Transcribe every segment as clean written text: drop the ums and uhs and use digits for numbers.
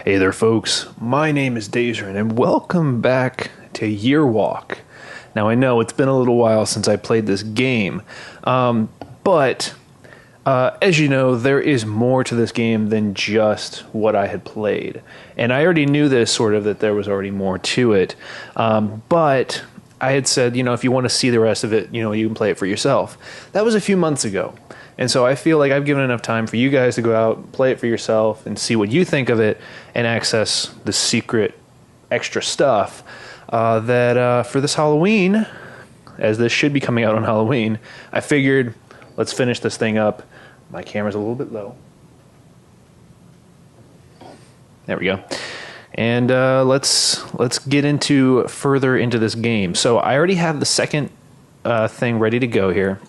Hey there, folks. My name is Dazrin, and welcome back to Year Walk. Now, I know it's been a little while since I played this game, but as you know, there is more to this game than just what I had played. And I already knew this, sort of, that there was already more to it. But I had said, if you want to see the rest of it, you can play it for yourself. That was a few months ago. And so I feel like I've given enough time for you guys to go out, play it for yourself, and see what you think of it, and access the secret extra stuff that for this Halloween, as this should be coming out on Halloween, I figured let's finish this thing up. My camera's a little bit low. There we go. And let's get further into this game. So I already have the second thing ready to go here.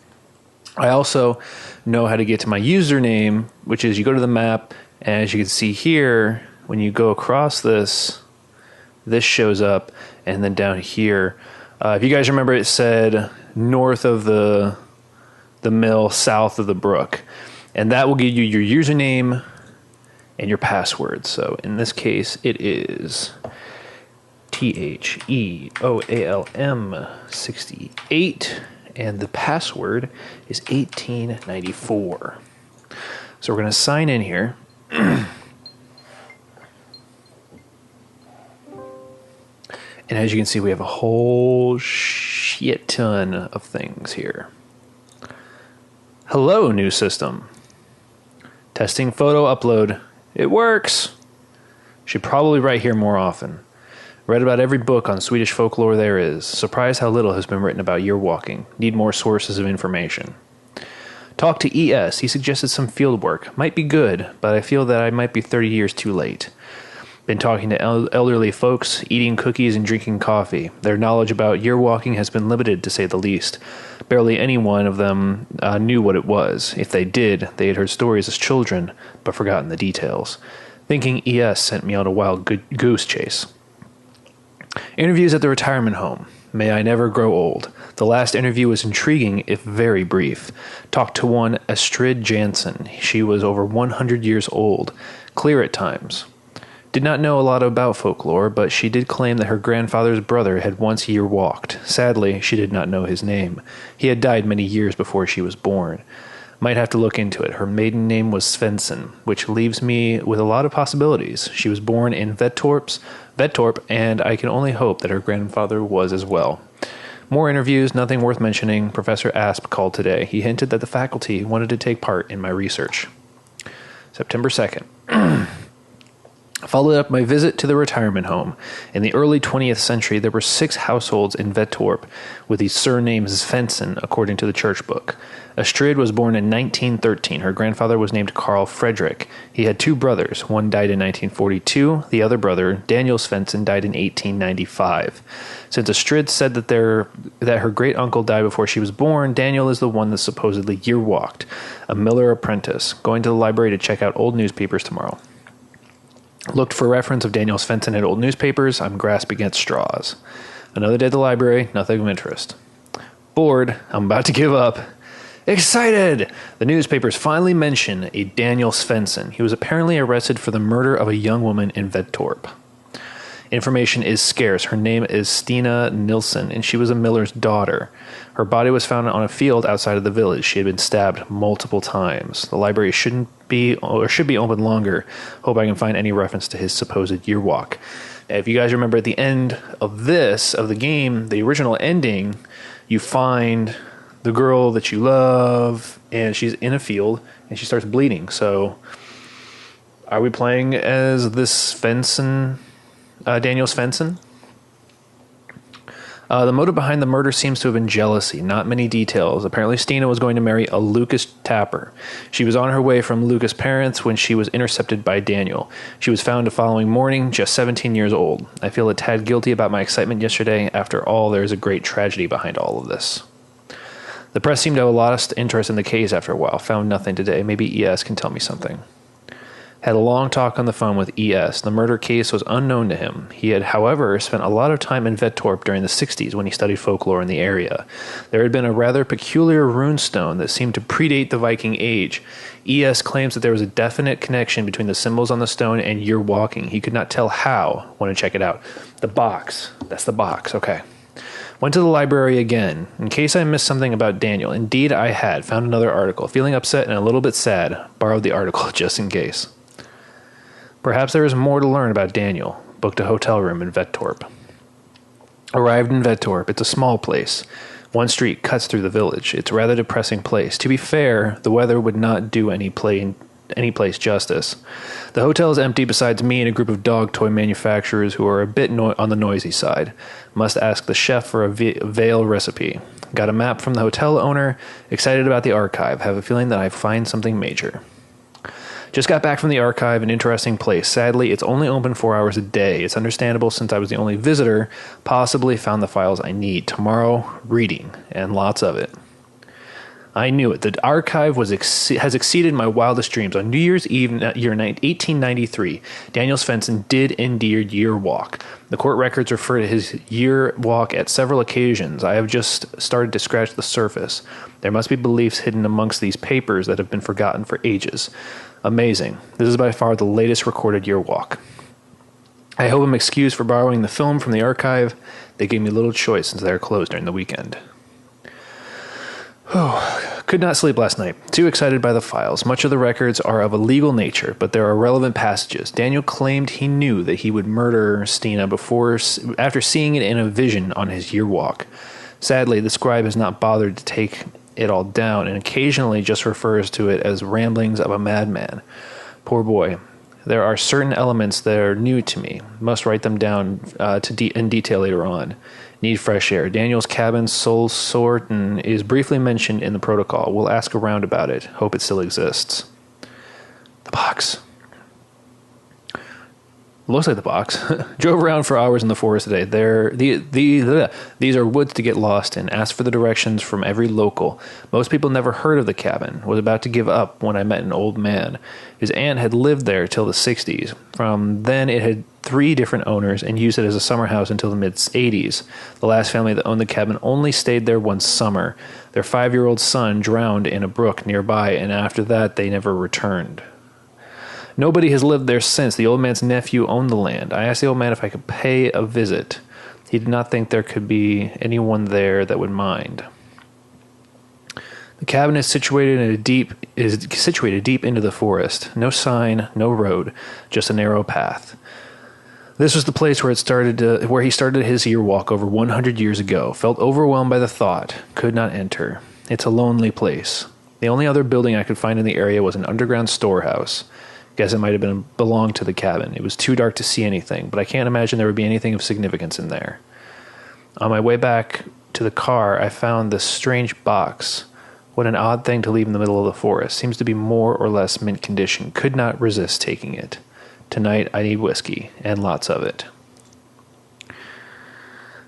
I also know how to get to my username, which is you go to the map, and as you can see here, when you go across this shows up, and then down here, if you guys remember, it said north of the mill, south of the brook, and that will give you your username and your password. So in this case, it is THEOALM68. And the password is 1894. So we're going to sign in here. And as you can see, we have a whole shit ton of things here. Hello, new system. Testing photo upload. It works. Should probably write here more often. Read about every book on Swedish folklore there is. Surprised how little has been written about year walking. Need more sources of information. Talk to ES. He suggested some field work. Might be good, but I feel that I might be 30 years too late. Been talking to elderly folks, eating cookies and drinking coffee. Their knowledge about year walking has been limited, to say the least. Barely any one of them knew what it was. If they did, they had heard stories as children, but forgotten the details. Thinking ES sent me on a wild goose chase. Interviews at the retirement home. May I never grow old. The last interview was intriguing, if very brief. Talked to one Astrid Jansen. She was over 100 years old, clear at times. Did not know a lot about folklore, but she did claim that her grandfather's brother had once year walked. Sadly, she did not know his name. He had died many years before she was born. Might have to look into it. Her maiden name was Svensson, which leaves me with a lot of possibilities. She was born in Vettorp, and I can only hope that her grandfather was as well. More interviews, nothing worth mentioning. Professor Asp called today. He hinted that the faculty wanted to take part in my research. September 2nd. Followed up my visit to the retirement home. In the early 20th century, there were 6 households in Vettorp with the surname Svensson, according to the church book. Astrid was born in 1913. Her grandfather was named Carl Frederick. He had 2 brothers. One died in 1942. The other brother, Daniel Svensson, died in 1895. Since Astrid said that her great-uncle died before she was born, Daniel is the one that supposedly year walked, a miller apprentice. Going to the library to check out old newspapers tomorrow. Looked for reference of Daniel Svensson in old newspapers. I'm grasping at straws. Another day at the library, nothing of interest. Bored, I'm about to give up. Excited! The newspapers finally mention a Daniel Svensson. He was apparently arrested for the murder of a young woman in Vettorp. Information is scarce. Her name is Stina Nilsson, and she was a miller's daughter. Her body was found on a field outside of the village. She had been stabbed multiple times. The library should be open longer. Hope I can find any reference to his supposed year walk. If you guys remember at the end of the game, the original ending, you find the girl that you love, and she's in a field, and she starts bleeding. So, are we playing as this Svensson, Daniel Svensson? The motive behind the murder seems to have been jealousy. Not many details. Apparently, Stina was going to marry a Lucas Tapper. She was on her way from Lucas' parents when she was intercepted by Daniel. She was found the following morning, just 17 years old. I feel a tad guilty about my excitement yesterday. After all, there is a great tragedy behind all of this. The press seemed to have a lot of interest in the case after a while. Found nothing today. Maybe ES can tell me something. Had a long talk on the phone with E.S. The murder case was unknown to him. He had, however, spent a lot of time in Vettorp during the 60s when he studied folklore in the area. There had been a rather peculiar runestone that seemed to predate the Viking Age. E.S. claims that there was a definite connection between the symbols on the stone and year walking. He could not tell how. Want to check it out. The box. That's the box. Okay. Went to the library again, in case I missed something about Daniel. Indeed, I had. Found another article. Feeling upset and a little bit sad, borrowed the article just in case. Perhaps there is more to learn about Daniel. Booked a hotel room in Vettorp. Arrived in Vettorp. It's a small place. One street cuts through the village. It's a rather depressing place. To be fair, the weather would not do any place justice. The hotel is empty besides me and a group of dog toy manufacturers who are a bit on the noisy side. Must ask the chef for a veal recipe. Got a map from the hotel owner. Excited about the archive. Have a feeling that I find something major. Just got back from the archive, an interesting place. Sadly, it's only open 4 hours a day. It's understandable since I was the only visitor. Possibly found the files I need. Tomorrow, reading, and lots of it. I knew it. The archive has exceeded my wildest dreams. On New Year's Eve, year 1893, Daniel Svensson did indeed year walk. The court records refer to his year walk at several occasions. I have just started to scratch the surface. There must be beliefs hidden amongst these papers that have been forgotten for ages. Amazing. This is by far the latest recorded year walk. I hope I'm excused for borrowing the film from the archive. They gave me little choice since they are closed during the weekend. Could not sleep last night. Too excited by the files. Much of the records are of a legal nature, but there are relevant passages. Daniel claimed he knew that he would murder Stina after seeing it in a vision on his year walk. Sadly, the scribe has not bothered to take it all down and occasionally just refers to it as ramblings of a madman. Poor boy. There are certain elements that are new to me. Must write them down in detail later on. Need fresh air. Daniel's cabin, Sol Sorten, is briefly mentioned in the protocol. We'll ask around about it. Hope it still exists. The box. Looks like the box. Drove around for hours in the forest today. These are woods to get lost in. Asked for the directions from every local. Most people never heard of the cabin. Was about to give up when I met an old man. His aunt had lived there till the 60s. From then it had 3 different owners and used it as a summer house until the mid-80s. The last family that owned the cabin only stayed there one summer. Their 5-year-old son drowned in a brook nearby, and after that they never returned. Nobody has lived there since. The old man's nephew owned the land. I asked the old man if I could pay a visit. He did not think there could be anyone there that would mind. The cabin is situated deep into the forest. No sign, no road, just a narrow path. This was the place where he started his year walk over 100 years ago. Felt overwhelmed by the thought. Could not enter. It's a lonely place. The only other building I could find in the area was an underground storehouse. Guess it might have belonged to the cabin. It was too dark to see anything, but I can't imagine there would be anything of significance in there. On my way back to the car, I found this strange box. What an odd thing to leave in the middle of the forest. Seems to be more or less mint condition. Could not resist taking it. Tonight I need whiskey, and lots of it.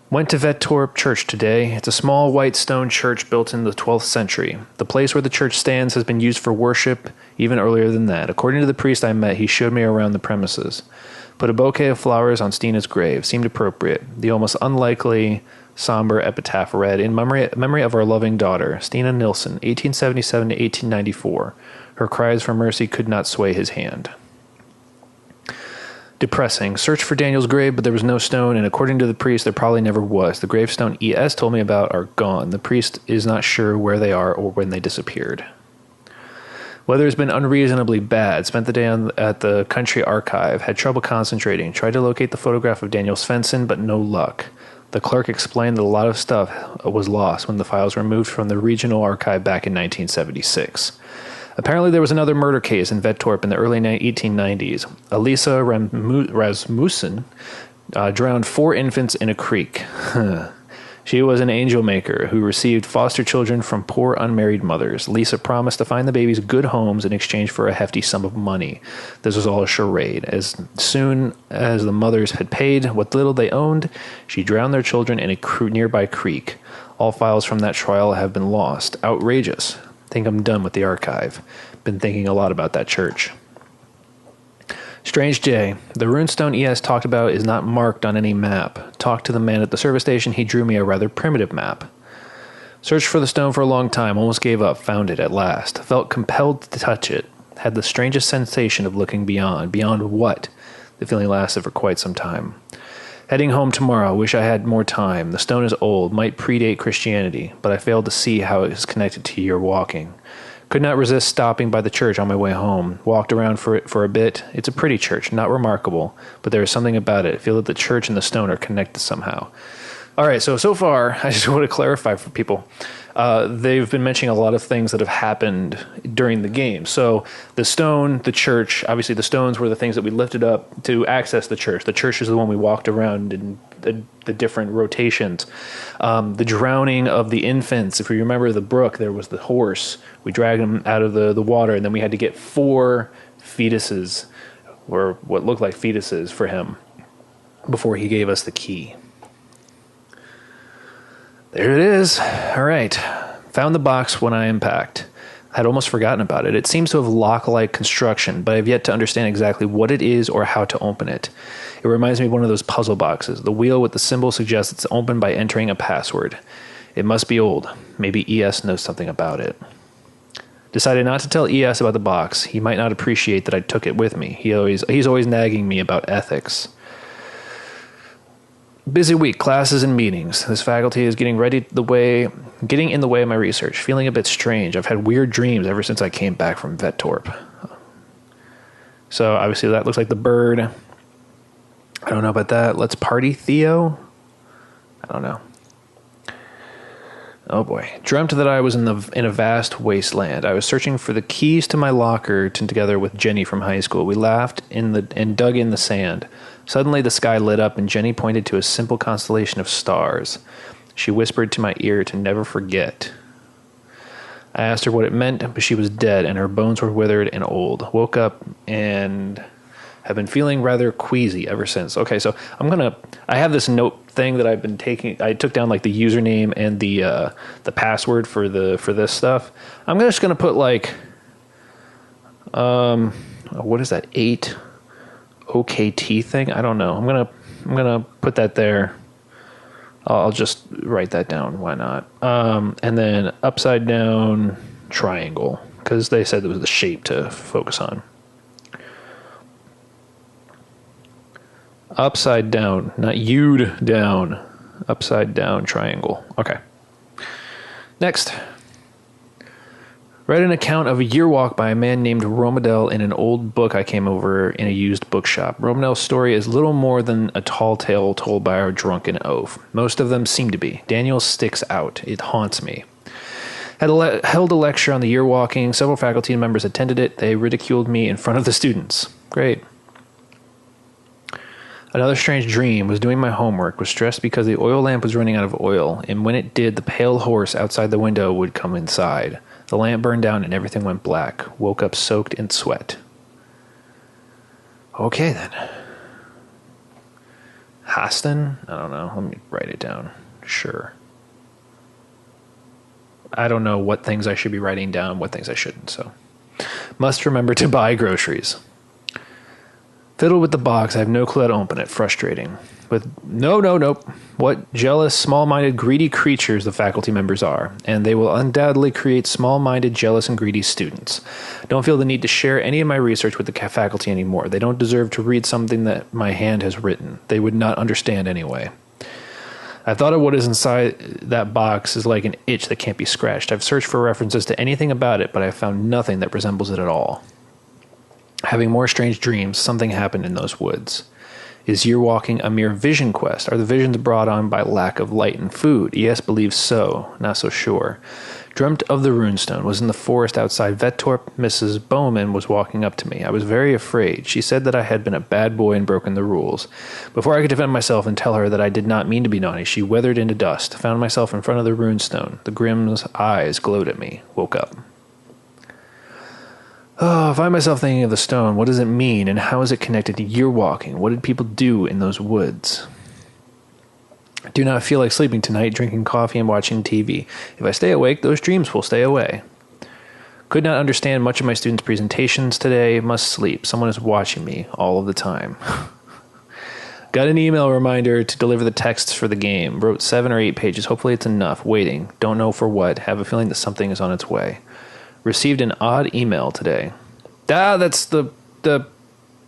Went to Vettorp Church today. It's a small white stone church built in the 12th century. The place where the church stands has been used for worship even earlier than that. According to the priest I met, he showed me around the premises. Put a bouquet of flowers on Stina's grave. Seemed appropriate. The almost unlikely somber epitaph read, "In memory of our loving daughter, Stina Nilsson, 1877 to 1894. Her cries for mercy could not sway his hand." Depressing. Searched for Daniel's grave, but there was no stone, and according to the priest, there probably never was. The gravestone E.S. told me about are gone. The priest is not sure where they are or when they disappeared. Weather has been unreasonably bad. Spent the day at the country archive. Had trouble concentrating. Tried to locate the photograph of Daniel Svensson, but no luck. The clerk explained that a lot of stuff was lost when the files were moved from the regional archive back in 1976. Apparently there was another murder case in Vettorp in the early 1890s. Elisa Rasmussen drowned 4 infants in a creek. She was an angel maker who received foster children from poor unmarried mothers. Lisa promised to find the babies good homes in exchange for a hefty sum of money. This was all a charade. As soon as the mothers had paid what little they owned, she drowned their children in a nearby creek. All files from that trial have been lost. Outrageous. Think I'm done with the archive. Been thinking a lot about that church. Strange J. The runestone ES talked about is not marked on any map. Talked to the man at the service station. He drew me a rather primitive map. Searched for the stone for a long time. Almost gave up. Found it at last. Felt compelled to touch it. Had the strangest sensation of looking beyond. Beyond what? The feeling lasted for quite some time. Heading home tomorrow. Wish I had more time. The stone is old. Might predate Christianity. But I failed to see how it is connected to your walking. Could not resist stopping by the church on my way home. Walked around for it for a bit. It's a pretty church, not remarkable, but there is something about it. I feel that the church and the stone are connected somehow. All right, so far, I just want to clarify for people. They've been mentioning a lot of things that have happened during the game. So the stone, the church, obviously the stones were the things that we lifted up to access the church. The church is the one we walked around in the different rotations. The drowning of the infants. If you remember the brook, there was the horse. We dragged him out of the water, and then we had to get 4 fetuses, or what looked like fetuses, for him before he gave us the key. There it is. All right. Found the box when I unpacked. I had almost forgotten about it. It seems to have lock-like construction, but I have yet to understand exactly what it is or how to open it. It reminds me of one of those puzzle boxes. The wheel with the symbol suggests it's opened by entering a password. It must be old. Maybe ES knows something about it. Decided not to tell ES about the box. He might not appreciate that I took it with me. He's always nagging me about ethics. Busy week, classes and meetings. This faculty is getting in the way of my research. Feeling a bit strange. I've had weird dreams ever since I came back from VetTorp. So obviously that looks like the bird. I don't know about that. Let's party, Theo. I don't know. Oh boy. Dreamt that I was in a vast wasteland. I was searching for the keys to my locker together with Jenny from high school. We laughed and dug in the sand. Suddenly the sky lit up and Jenny pointed to a simple constellation of stars. She whispered to my ear to never forget. I asked her what it meant, but she was dead and her bones were withered and old. Woke up and have been feeling rather queasy ever since. Okay, so I have this note thing that I've been taking. I took down like the username and the password for this stuff. I'm just gonna put like what is that, 8 OKT thing? I don't know. I'm gonna put that there. I'll just write that down. Why not? And then upside down triangle, because they said it was the shape to focus on. Upside down, not you'd down. Upside down triangle. Okay. Next. Read an account of a year walk by a man named Romedel in an old book I came over in a used bookshop. Romedel's story is little more than a tall tale told by our drunken oaf. Most of them seem to be. Daniel sticks out. It haunts me. Held a lecture on the year walking. Several faculty members attended it. They ridiculed me in front of the students. Great. Another strange dream. Was doing my homework. Was stressed because the oil lamp was running out of oil, and when it did, the pale horse outside the window would come inside. The lamp burned down and everything went black. Woke up soaked in sweat. Okay, then. Haston? I don't know. Let me write it down. Sure. I don't know what things I should be writing down, what things I shouldn't, so. Must remember to buy groceries. Fiddle with the box. I have no clue how to open it. Frustrating. With nope. What jealous, small-minded, greedy creatures the faculty members are. And they will undoubtedly create small-minded, jealous, and greedy students. Don't feel the need to share any of my research with the faculty anymore. They don't deserve to read something that my hand has written. They would not understand anyway. I thought of what is inside that box is like an itch that can't be scratched. I've searched for references to anything about it, but I have found nothing that resembles it at all. Having more strange dreams, something happened in those woods. Is year walking a mere vision quest? Are the visions brought on by lack of light and food? ES believes so, not so sure. Dreamt of the runestone. Was in the forest outside VetTorp. Mrs. Bowman was walking up to me. I was very afraid. She said that I had been a bad boy and broken the rules. Before I could defend myself and tell her that I did not mean to be naughty, she weathered into dust. Found myself in front of the runestone. The Grimm's eyes glowed at me. Woke up. Oh, I find myself thinking of the stone. What does it mean, and how is it connected to year walking? What did people do in those woods? I do not feel like sleeping tonight, drinking coffee and watching TV. If I stay awake, those dreams will stay away. Could not understand much of my students' presentations today. Must sleep. Someone is watching me all of the time. Got an email reminder to deliver the texts for the game. Wrote 7 or 8 pages. Hopefully it's enough. Waiting. Don't know for what. Have a feeling that something is on its way. Received an odd email today. That's the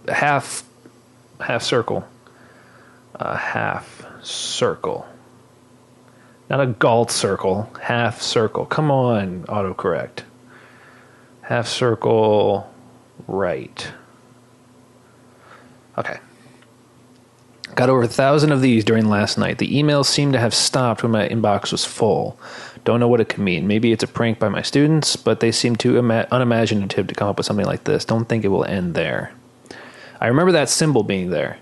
half circle. Half circle. Not a Galt circle. Half circle. Come on, autocorrect. Half circle right. Okay. Got over 1,000 of these during last night. The emails seem to have stopped when my inbox was full. Don't know what it could mean. Maybe it's a prank by my students, but they seem too unimaginative to come up with something like this. Don't think it will end there. I remember that symbol being there.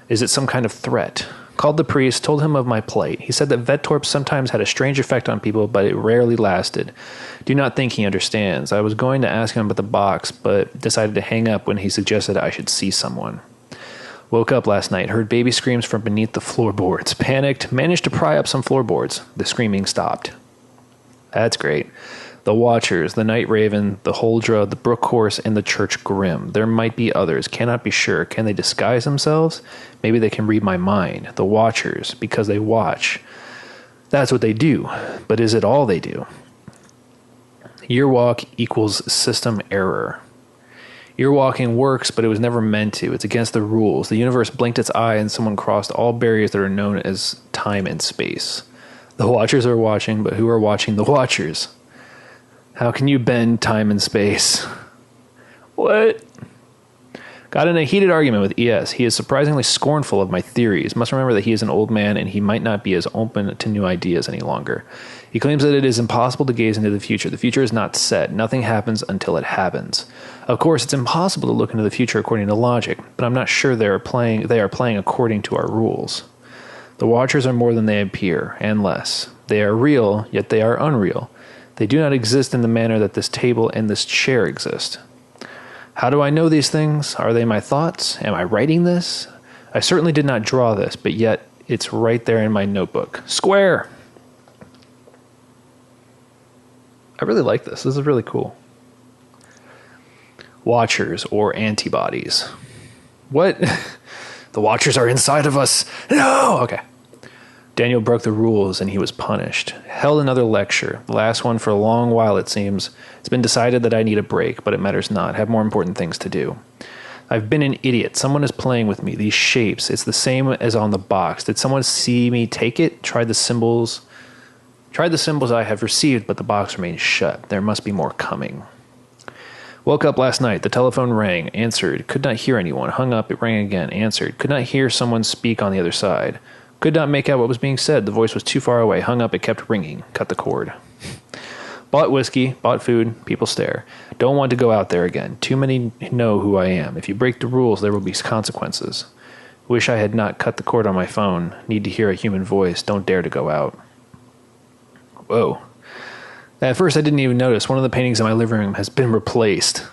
Is it some kind of threat? Called the priest, told him of my plight. He said that Vettorp sometimes had a strange effect on people, but it rarely lasted. Do not think he understands. I was going to ask him about the box, but decided to hang up when he suggested I should see someone. Woke up last night, heard baby screams from beneath the floorboards. Panicked, managed to pry up some floorboards. The screaming stopped. That's great. The Watchers, the Night Raven, the Huldra, the Brook Horse, and the Church Grim. There might be others. Cannot be sure. Can they disguise themselves? Maybe they can read my mind. The Watchers, because they watch. That's what they do. But is it all they do? Yearwalk equals system error. Earwalking works, but it was never meant to. It's against the rules. The universe blinked its eye and someone crossed all barriers that are known as time and space. The Watchers are watching, but who are watching the Watchers? How can you bend time and space? What? Got in a heated argument with ES. He is surprisingly scornful of my theories. Must remember that he is an old man and he might not be as open to new ideas any longer. He claims that it is impossible to gaze into the future. The future is not set. Nothing happens until it happens. Of course, it's impossible to look into the future according to logic, but I'm not sure they are playing according to our rules. The Watchers are more than they appear, and less. They are real, yet they are unreal. They do not exist in the manner that this table and this chair exist. How do I know these things? Are they my thoughts? Am I writing this? I certainly did not draw this, but yet it's right there in my notebook. Square! I really like this. This is really cool. Watchers or antibodies. What? The Watchers are inside of us. No! Okay. Daniel broke the rules and he was punished. Held another lecture. The last one for a long while, it seems. It's been decided that I need a break, but it matters not. Have more important things to do. I've been an idiot. Someone is playing with me. These shapes. It's the same as on the box. Did someone see me take it? Tried the symbols I have received, but the box remains shut. There must be more coming. Woke up last night. The telephone rang. Answered. Could not hear anyone. Hung up. It rang again. Answered. Could not hear someone speak on the other side. Could not make out what was being said. The voice was too far away. Hung up. It kept ringing. Cut the cord. Bought whiskey. Bought food. People stare. Don't want to go out there again. Too many know who I am. If you break the rules, there will be consequences. Wish I had not cut the cord on my phone. Need to hear a human voice. Don't dare to go out. Whoa. At first, I didn't even notice. One of the paintings in my living room has been replaced.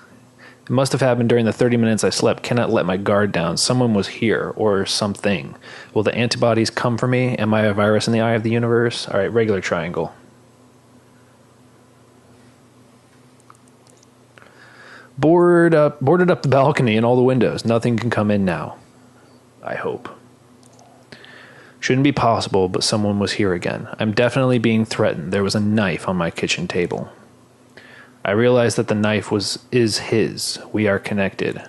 It must have happened during the 30 minutes I slept. Cannot let my guard down. Someone was here, or something. Will the antibodies come for me? Am I a virus in the eye of the universe? All right, regular triangle. Boarded up the balcony and all the windows. Nothing can come in now. I hope. Shouldn't be possible, but someone was here again. I'm definitely being threatened. There was a knife on my kitchen table. I realized that the knife is his. We are connected.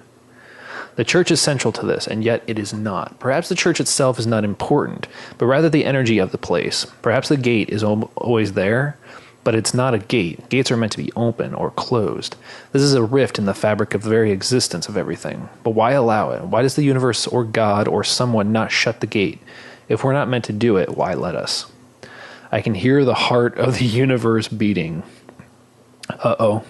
The church is central to this, and yet it is not. Perhaps the church itself is not important, but rather the energy of the place. Perhaps the gate is always there, but it's not a gate. Gates are meant to be open or closed. This is a rift in the fabric of the very existence of everything. But why allow it? Why does the universe or God or someone not shut the gate? If we're not meant to do it, why let us? I can hear the heart of the universe beating. Uh-oh.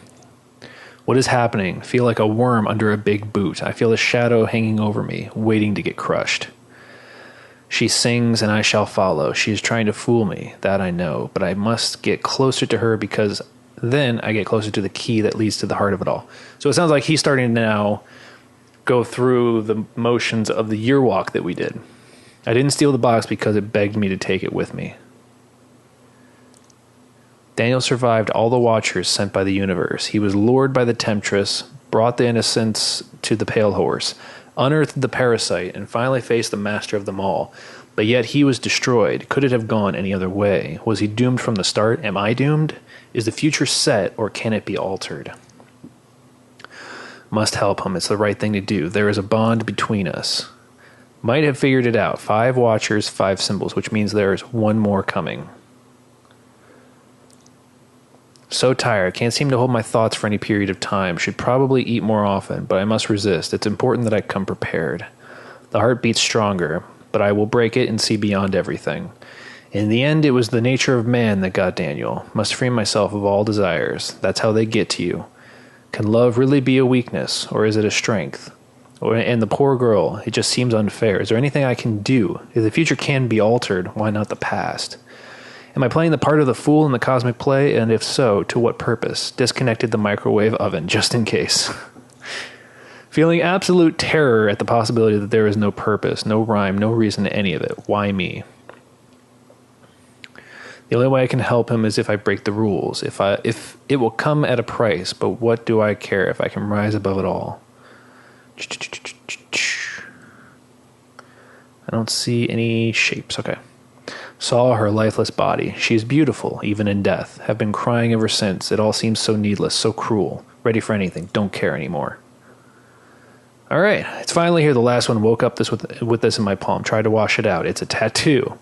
What is happening? Feel like a worm under a big boot. I feel a shadow hanging over me, waiting to get crushed. She sings and I shall follow. She is trying to fool me, that I know, but I must get closer to her because then I get closer to the key that leads to the heart of it all. So it sounds like he's starting to now go through the motions of the year walk that we did. I didn't steal the box because it begged me to take it with me. Daniel survived all the Watchers sent by the universe. He was lured by the Temptress, brought the innocents to the Pale Horse, unearthed the parasite, and finally faced the master of them all. But yet he was destroyed. Could it have gone any other way? Was he doomed from the start? Am I doomed? Is the future set, or can it be altered? Must help him. It's the right thing to do. There is a bond between us. Might have figured it out. 5 Watchers, 5 symbols, which means there is one more coming. So tired. Can't seem to hold my thoughts for any period of time. Should probably eat more often, but I must resist. It's important that I come prepared. The heart beats stronger, but I will break it and see beyond everything. In the end, it was the nature of man that got Daniel. Must free myself of all desires. That's how they get to you. Can love really be a weakness, or is it a strength? And the poor girl, it just seems unfair. Is there anything I can do? If the future can be altered, why not the past? Am I playing the part of the fool in the cosmic play? And if so, to what purpose? Disconnected the microwave oven, just in case. Feeling absolute terror at the possibility that there is no purpose, no rhyme, no reason to any of it. Why me? The only way I can help him is if I break the rules. If it will come at a price, but what do I care if I can rise above it all? I don't see any shapes. Okay. Saw her lifeless body. She is beautiful, even in death. Have been crying ever since. It all seems so needless, so cruel. Ready for anything. Don't care anymore. All right. It's finally here. The last one. Woke up with this in my palm. Tried to wash it out. It's a tattoo.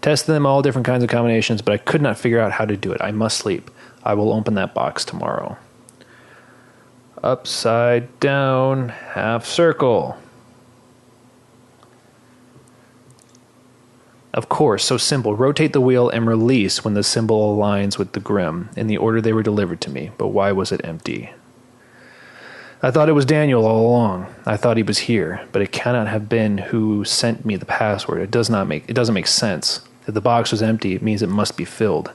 Tested them all different kinds of combinations, but I could not figure out how to do it. I must sleep. I will open that box tomorrow. Upside down, half circle. Of course, so simple. Rotate the wheel and release when the symbol aligns with the Grim in the order they were delivered to me. But why was it empty? I thought it was Daniel all along. I thought he was here, but it cannot have been who sent me the password. It doesn't make sense. If the box was empty, it means it must be filled.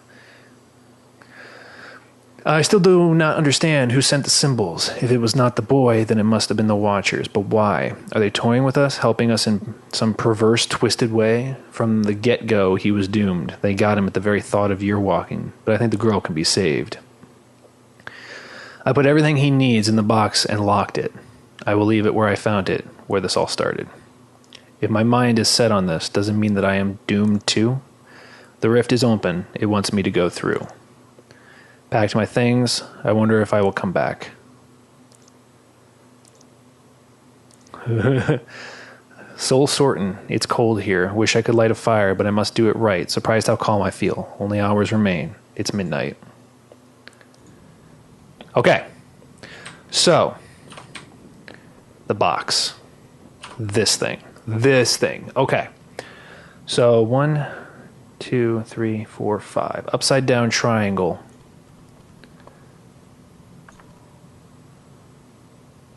I still do not understand who sent the symbols. If it was not the boy, then it must have been the Watchers. But why? Are they toying with us, helping us in some perverse, twisted way? From the get-go, he was doomed. They got him at the very thought of year walking. But I think the girl can be saved. I put everything he needs in the box and locked it. I will leave it where I found it, where this all started. If my mind is set on this, does it mean that I am doomed too? The rift is open. It wants me to go through. Packed my things. I wonder if I will come back. Soul sortin'. It's cold here. Wish I could light a fire, but I must do it right. Surprised how calm I feel. Only hours remain. It's midnight. Okay. So, the box. This thing. Okay. So, 1, 2, 3, 4, 5. Upside down triangle.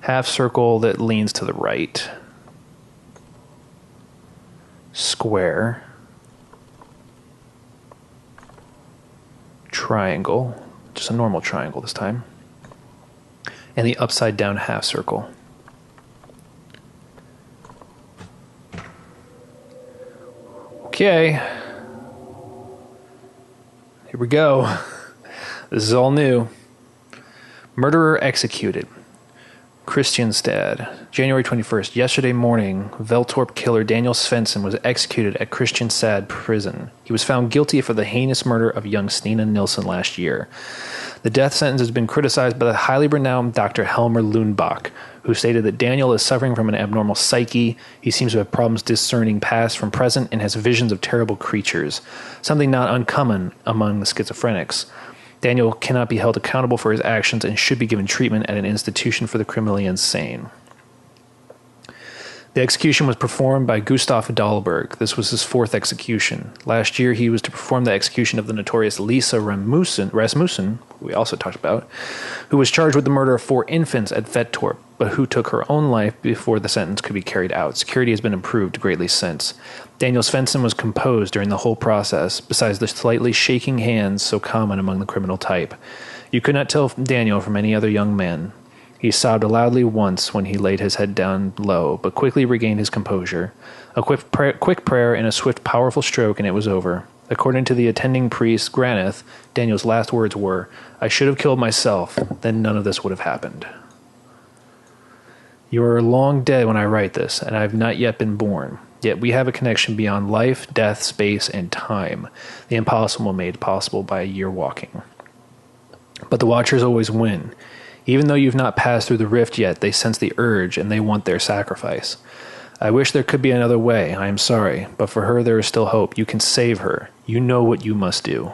Half circle that leans to the right. Square. Triangle. Just a normal triangle this time. And the upside down half circle. Okay. Here we go. This is all new. Murderer executed. Christianstad, January 21st. Yesterday morning, Veltorp killer Daniel Svensson was executed at Christianstad prison. He was found guilty for the heinous murder of young Stina Nilsson last year. The death sentence has been criticized by the highly renowned Dr. Helmer Lundbach, who stated that Daniel is suffering from an abnormal psyche. He seems to have problems discerning past from present and has visions of terrible creatures, something not uncommon among the schizophrenics. Daniel cannot be held accountable for his actions and should be given treatment at an institution for the criminally insane. The execution was performed by Gustav Dahlberg. This was his 4th execution. Last year, he was to perform the execution of the notorious Lisa Rasmussen, who we also talked about, who was charged with the murder of 4 infants at Vettorp, but who took her own life before the sentence could be carried out. Security has been improved greatly since. Daniel Svensson was composed during the whole process, besides the slightly shaking hands so common among the criminal type. You could not tell Daniel from any other young man. He sobbed loudly once when he laid his head down low, but quickly regained his composure. A quick prayer and a swift, powerful stroke, and it was over. According to the attending priest, Graneth, Daniel's last words were, "I should have killed myself, then none of this would have happened." You are long dead when I write this, and I have not yet been born. Yet we have a connection beyond life, death, space, and time, the impossible made possible by a year walking. But the Watchers always win. Even though you've not passed through the rift yet, they sense the urge, and they want their sacrifice. I wish there could be another way, I am sorry, but for her there is still hope. You can save her. You know what you must do.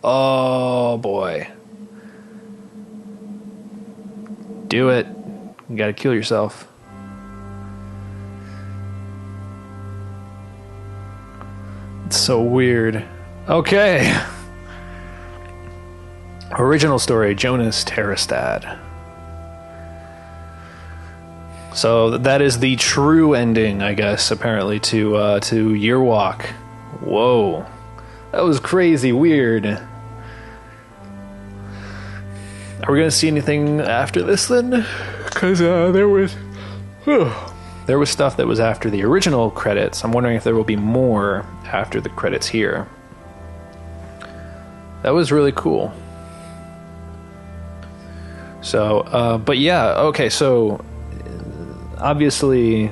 Oh, boy. Do it. You gotta kill yourself. It's so weird. Okay. Original story, Jonas Terrestad. So that is the true ending, I guess, apparently, to Yearwalk. Whoa. That was crazy weird. Are we going to see anything after this, then? Because there was stuff that was after the original credits. I'm wondering if there will be more after the credits here. That was really cool. So, but yeah, okay, so obviously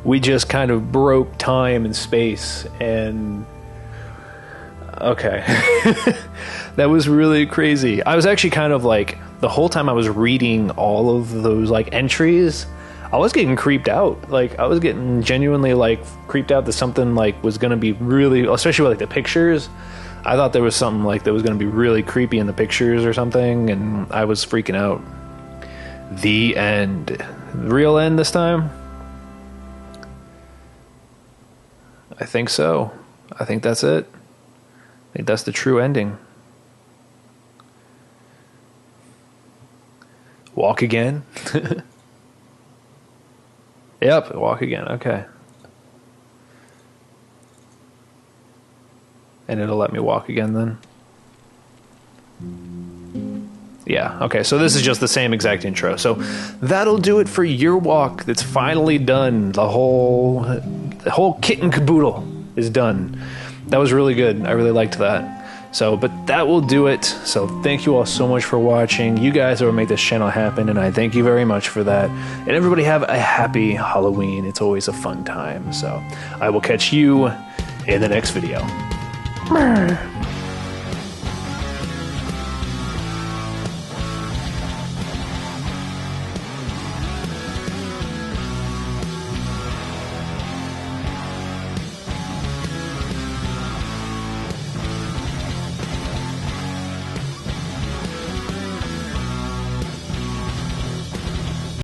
we just kind of broke time and space, and okay. That was really crazy. I was actually kind of like, the whole time I was reading all of those like entries, I was getting creeped out. Like, I was getting genuinely like creeped out that something like was going to be really, especially with like the pictures. I thought there was something like that was going to be really creepy in the pictures or something, and I was freaking out. The end. Real end this time? I think so. I think that's it. I think that's the true ending. Walk again? Yep, walk again. Okay. And it'll let me walk again then? Yeah, okay, so this is just the same exact intro. So that'll do it for Yearwalk. That's finally done. The whole kit and caboodle is done. That was really good. I really liked that. So, but that will do it. So thank you all so much for watching. You guys are what make this channel happen, and I thank you very much for that. And everybody have a happy Halloween. It's always a fun time. So I will catch you in the next video.